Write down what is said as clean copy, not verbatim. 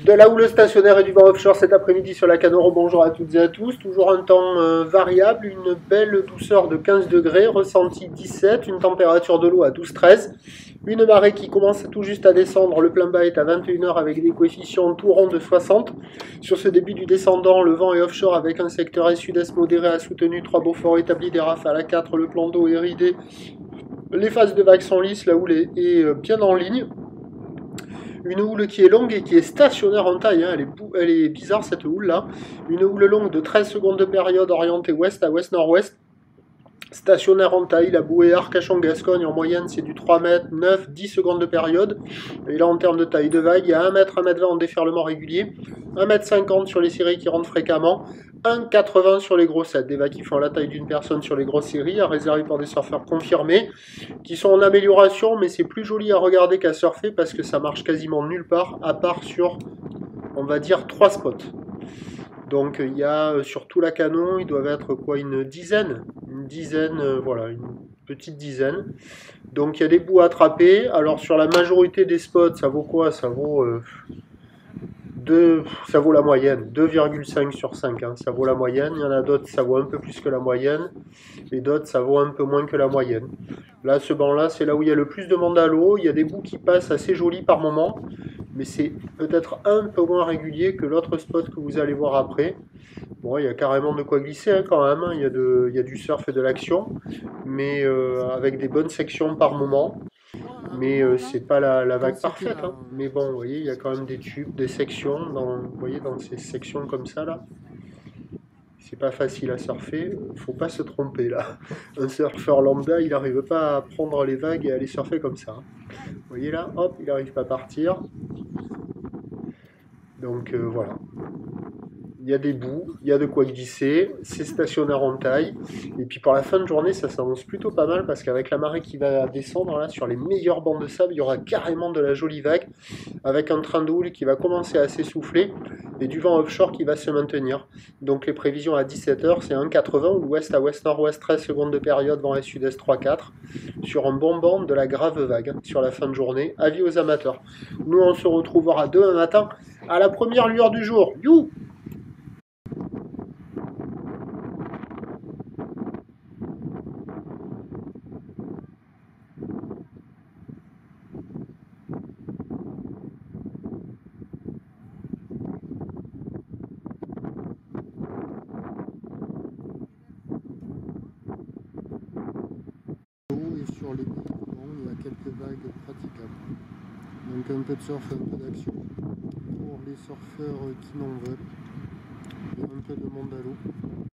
De la houle stationnaire et du vent offshore cet après-midi sur la Canoro. Bonjour à toutes et à tous. Toujours un temps variable, une belle douceur de 15 degrés, ressenti 17, une température de l'eau à 12-13, une marée qui commence tout juste à descendre. Le plein bas est à 21 heures avec des coefficients tout ronds de 60. Sur ce début du descendant, le vent est offshore avec un secteur est sud-est modéré à soutenu. 3 Beaufort établis, des rafales à 4. Le plan d'eau est ridé. Les phases de vagues sont lisses. La houle est bien en ligne. Une houle qui est longue et qui est stationnaire en taille, hein. Elle est bizarre cette houle là. Une houle longue de 13 secondes de période orientée ouest à ouest-nord-ouest. Stationnaire en taille, la bouée Arcachon-Gascogne en moyenne c'est du 3 mètres, 9, 10 secondes de période. Et là en termes de taille de vague, il y a 1 mètre, 1 mètre 20 en déferlement régulier, 1 mètre 50 sur les séries qui rentrent fréquemment, 1,80 sur les grossettes, des vagues qui font la taille d'une personne sur les grosses séries, à réserver pour des surfeurs confirmés, qui sont en amélioration, mais c'est plus joli à regarder qu'à surfer parce que ça marche quasiment nulle part, à part sur, on va dire, 3 spots. Donc il y a sur tout la canon, ils doivent être quoi, une dizaine, voilà, une petite dizaine. Donc il y a des bouts à attraper. Alors sur la majorité des spots, ça vaut quoi? Ça vaut ça vaut la moyenne, 2,5 sur 5, hein, ça vaut la moyenne. Il y en a d'autres, ça vaut un peu plus que la moyenne, et d'autres, ça vaut un peu moins que la moyenne. Là, ce banc-là, c'est là où il y a le plus de monde à l'eau. Il y a des bouts qui passent assez jolis par moment, mais c'est peut-être un peu moins régulier que l'autre spot que vous allez voir après. Bon, il y a carrément de quoi glisser hein, quand même, hein. Il y a du surf et de l'action, mais avec des bonnes sections par moment. Mais c'est pas la vague parfaite, hein. Mais bon, vous voyez, il y a quand même des tubes, des sections, vous voyez, dans ces sections comme ça, là. C'est pas facile à surfer, faut pas se tromper, là. Un surfeur lambda, il n'arrive pas à prendre les vagues et à les surfer comme ça, hein. Vous voyez là, hop, il n'arrive pas à partir. Donc voilà. Il y a des bouts, il y a de quoi glisser, c'est stationnaire en taille. Et puis pour la fin de journée, ça s'annonce plutôt pas mal parce qu'avec la marée qui va descendre là sur les meilleurs bancs de sable, il y aura carrément de la jolie vague avec un train de houle qui va commencer à s'essouffler et du vent offshore qui va se maintenir. Donc les prévisions à 17 h, c'est 1,80 ou ouest à ouest-nord-ouest, 13 secondes de période, vent est sud-est 3-4 sur un bon banc de la grave vague sur la fin de journée. Avis aux amateurs. Nous on se retrouvera demain matin à la première lueur du jour. You! Et sur les bons, il y a quelques vagues praticables. Donc un peu de surf, un peu d'action. Pour les surfeurs qui n'en veulent, il y a un peu de monde à l'eau.